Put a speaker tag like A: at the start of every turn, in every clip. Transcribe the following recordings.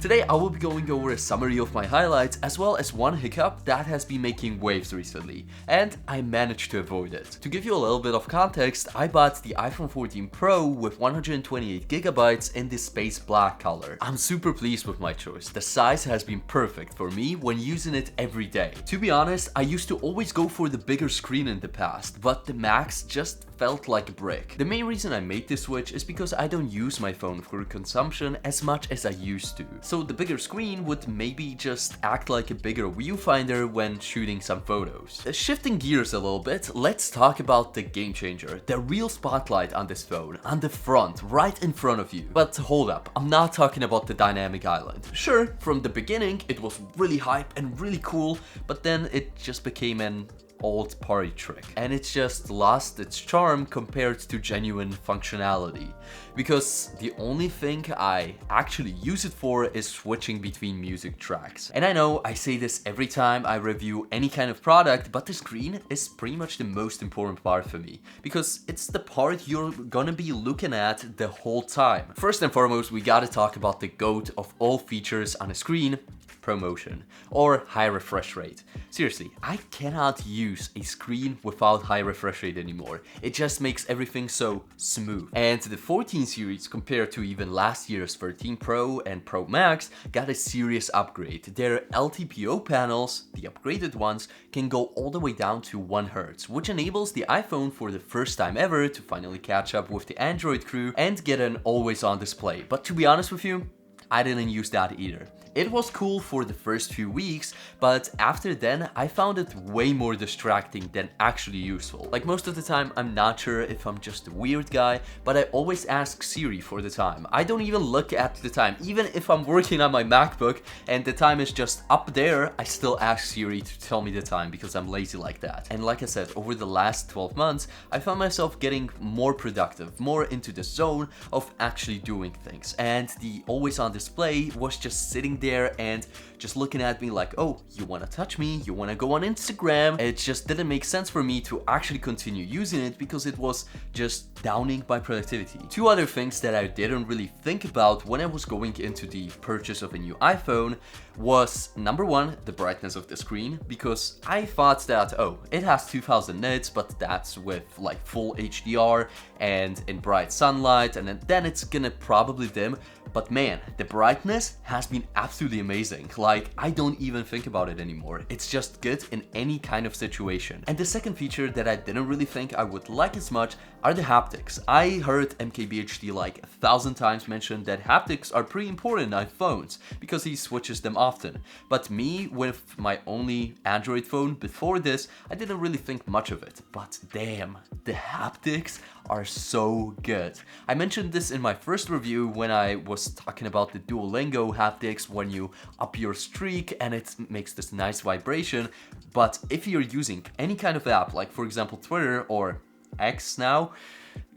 A: Today I will be going over a summary of my highlights as well as one hiccup that has been making waves recently, and I managed to avoid it. To give you a little bit of context, I bought the iPhone 14 Pro with 128GB in the space black color. I'm super pleased with my choice. The size has been perfect for me when using it every day. To be honest, I used to always go for the bigger screen in the past, but the Max just felt like a brick. The main reason I made this switch is because I don't use my phone for consumption as much as I used to. So the bigger screen would maybe just act like a bigger viewfinder when shooting some photos. Shifting gears a little bit, let's talk about the game changer, the real spotlight on this phone, on the front, right in front of you. But hold up, I'm not talking about the dynamic island. Sure, from the beginning it was really hype and really cool, but then it just became an old party trick, and it's just lost its charm compared to genuine functionality, because the only thing I actually use it for is switching between music tracks. And I know I say this every time I review any kind of product, but the screen is pretty much the most important part for me, because it's the part you're gonna be looking at the whole time. First and foremost, we gotta talk about the GOAT of all features on a screen: ProMotion, or high refresh rate. Seriously, I cannot use a screen without high refresh rate anymore. It just makes everything so smooth. And the 14 series, compared to even last year's 13 Pro and Pro Max, got a serious upgrade. Their LTPO panels, the upgraded ones, can go all the way down to 1 Hz, which enables the iPhone for the first time ever to finally catch up with the Android crew and get an always-on display. But to be honest with you, I didn't use that either. It was cool for the first few weeks, but after then I found it way more distracting than actually useful. Like, most of the time I'm not sure if I'm just a weird guy, but I always ask Siri for the time. I don't even look at the time. Even if I'm working on my MacBook and the time is just up there, I still ask Siri to tell me the time because I'm lazy like that. And like I said, over the last 12 months, I found myself getting more productive, more into the zone of actually doing things. And the always on display was just sitting there and just looking at me like, oh, you want to touch me, you want to go on Instagram. It just didn't make sense for me to actually continue using it because it was just downing my productivity. Two other things that I didn't really think about when I was going into the purchase of a new iPhone was, number one, the brightness of the screen, because I thought that, oh, it has 2000 nits, but that's with like full HDR and in bright sunlight, and then it's gonna probably dim. But man, the brightness has been absolutely amazing. Like, I don't even think about it anymore. It's just good in any kind of situation. And the second feature that I didn't really think I would like as much are the haptics. I heard MKBHD like 1,000 times mention that haptics are pretty important on phones because he switches them often. But me, with my only Android phone before this, I didn't really think much of it. But damn, the haptics are so good. I mentioned this in my first review when I was talking about the Duolingo haptics, when you up your streak and it makes this nice vibration. But if you're using any kind of app, like for example Twitter or X now,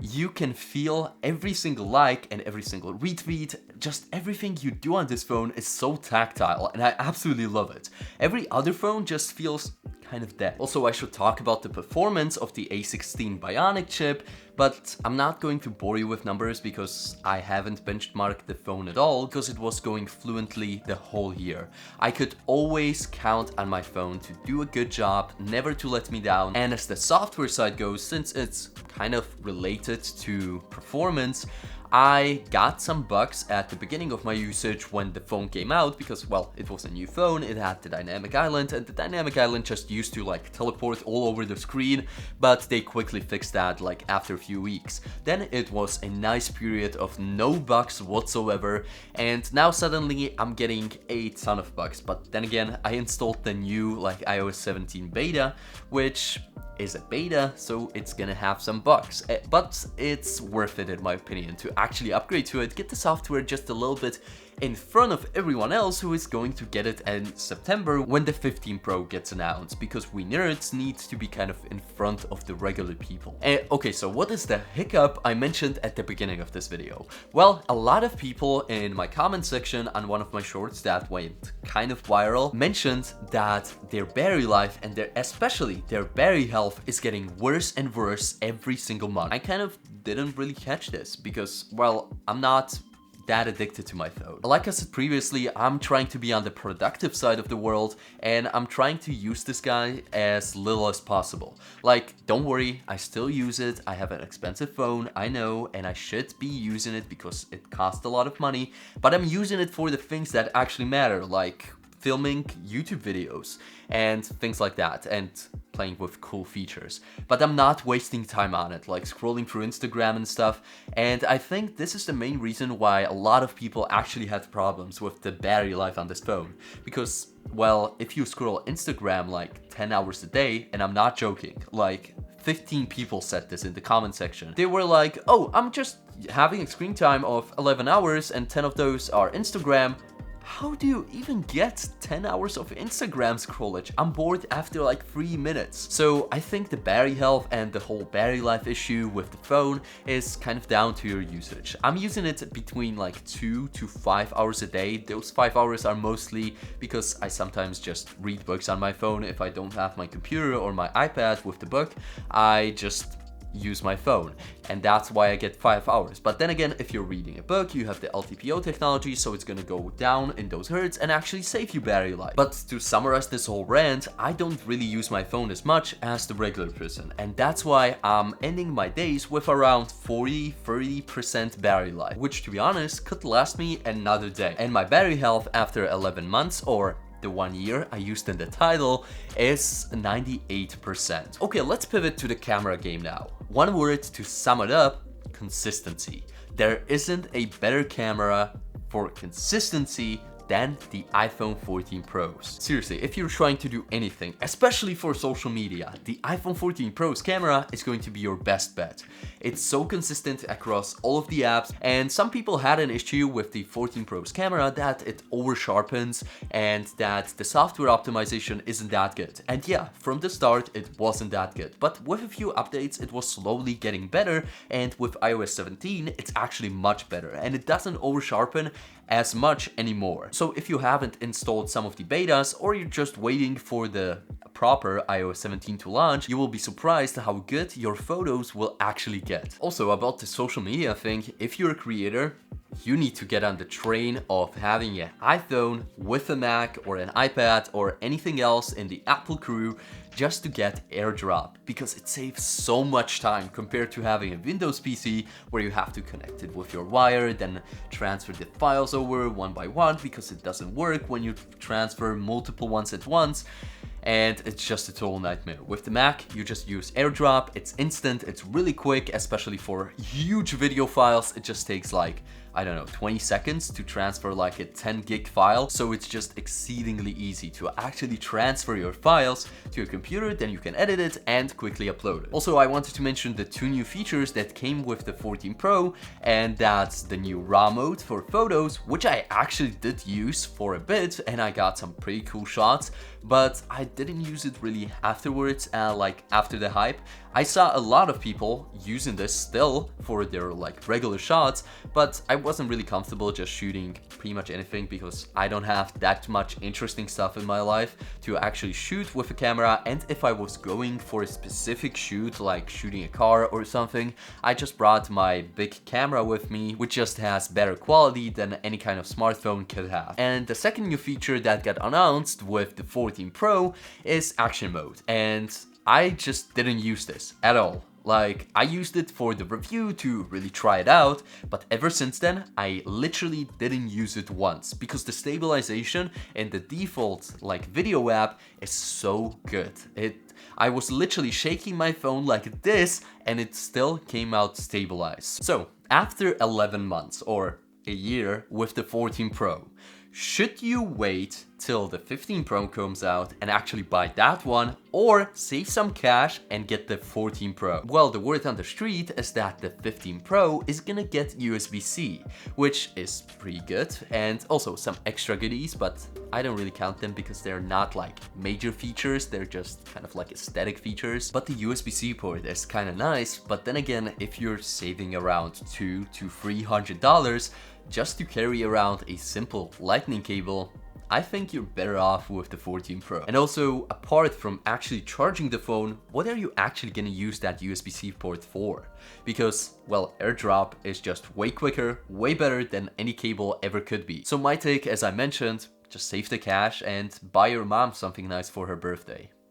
A: you can feel every single like and every single retweet. Just everything you do on this phone is so tactile, and I absolutely love it. Every other phone just feels kind of dead. Also, I should talk about the performance of the A16 Bionic chip, but I'm not going to bore you with numbers because I haven't benchmarked the phone at all because it was going fluently the whole year. I could always count on my phone to do a good job, never to let me down. And as the software side goes, since it's kind of related to performance, I got some bugs at the beginning of my usage when the phone came out because, well, it was a new phone, it had the dynamic island, and the dynamic island just used to like teleport all over the screen, but they quickly fixed that like after a few weeks. Then it was a nice period of no bugs whatsoever, and now suddenly I'm getting a ton of bugs. But then again, I installed the new like iOS 17 beta, which is a beta, so it's gonna have some bugs, but it's worth it in my opinion to actually upgrade to it, get the software just a little bit in front of everyone else who is going to get it in September when the 15 Pro gets announced, because we nerds need to be kind of in front of the regular people. Okay, so what is the hiccup I mentioned at the beginning of this video? Well, a lot of people in my comment section on one of my shorts that went kind of viral mentioned that their battery life and especially their battery health is getting worse and worse every single month. I kind of didn't really catch this because, well, I'm not that addicted to my phone. Like I said previously, I'm trying to be on the productive side of the world, and I'm trying to use this guy as little as possible. Like, don't worry, I still use it. I have an expensive phone, I know, and I should be using it because it costs a lot of money, but I'm using it for the things that actually matter, like filming YouTube videos and things like that, and playing with cool features. But I'm not wasting time on it, like scrolling through Instagram and stuff. And I think this is the main reason why a lot of people actually had problems with the battery life on this phone. Because, well, if you scroll Instagram like 10 hours a day, and I'm not joking, like 15 people said this in the comment section. They were like, oh, I'm just having a screen time of 11 hours and 10 of those are Instagram. How do you even get 10 hours of Instagram scrollage? I'm bored after like 3 minutes. So I think the battery health and the whole battery life issue with the phone is kind of down to your usage. I'm using it between like 2 to 5 hours a day. Those 5 hours are mostly because I sometimes just read books on my phone. If I don't have my computer or my iPad with the book, I just use my phone, and that's why I get 5 hours. But then again, if you're reading a book, you have the LTPO technology, so it's gonna go down in those hertz and actually save you battery life. But to summarize this whole rant, I don't really use my phone as much as the regular person, and that's why I'm ending my days with around 40-30% battery life, which to be honest could last me another day. And my battery health after 11 months, or the 1 year I used in the title, is 98%. Okay, let's pivot to the camera game now. One word to sum it up: consistency. There isn't a better camera for consistency than the iPhone 14 Pros. Seriously, if you're trying to do anything, especially for social media, the iPhone 14 Pro's camera is going to be your best bet. It's so consistent across all of the apps, and some people had an issue with the 14 Pro's camera that it over sharpens and that the software optimization isn't that good. And yeah, from the start it wasn't that good, but with a few updates it was slowly getting better, and with iOS 17 it's actually much better and it doesn't over sharpen as much anymore. So if you haven't installed some of the betas, or you're just waiting for the proper iOS 17 to launch, you will be surprised how good your photos will actually get. Also, about the social media thing, if you're a creator, you need to get on the train of having an iPhone with a Mac or an iPad or anything else in the Apple crew just to get AirDrop, because it saves so much time compared to having a Windows PC where you have to connect it with your wire, then transfer the files over one by one because it doesn't work when you transfer multiple ones at once. And it's just a total nightmare. With the Mac, you just use AirDrop, it's instant, it's really quick, especially for huge video files. It just takes like, I don't know, 20 seconds to transfer like a 10 gig file. So it's just exceedingly easy to actually transfer your files to your computer, then you can edit it and quickly upload it. Also, I wanted to mention the 2 new features that came with the 14 Pro, and that's the new RAW mode for photos, which I actually did use for a bit and I got some pretty cool shots, but I didn't use it really afterwards, like after the hype. I saw a lot of people using this still for their like regular shots, but I wasn't really comfortable just shooting pretty much anything because I don't have that much interesting stuff in my life to actually shoot with a camera. And if I was going for a specific shoot, like shooting a car or something, I just brought my big camera with me, which just has better quality than any kind of smartphone could have. And the second new feature that got announced with the 14 Pro is action mode, and I just didn't use this at all. Like, I used it for the review to really try it out, but ever since then, I literally didn't use it once because the stabilization in the default like video app is so good. I was literally shaking my phone like this and it still came out stabilized. So after 11 months or a year with the 14 Pro, should you wait till the 15 Pro comes out and actually buy that one, or save some cash and get the 14 Pro? Well, the word on the street is that the 15 Pro is gonna get USB-C, which is pretty good, and also some extra goodies, but I don't really count them because they're not like major features, they're just kind of like aesthetic features. But the USB-C port is kind of nice, but then again, if you're saving around $200 to $300 just to carry around a simple lightning cable, I think you're better off with the 14 Pro. And also, apart from actually charging the phone, what are you actually gonna use that USB-C port for? Because, well, AirDrop is just way quicker, way better than any cable ever could be. So my take, as I mentioned, just save the cash and buy your mom something nice for her birthday.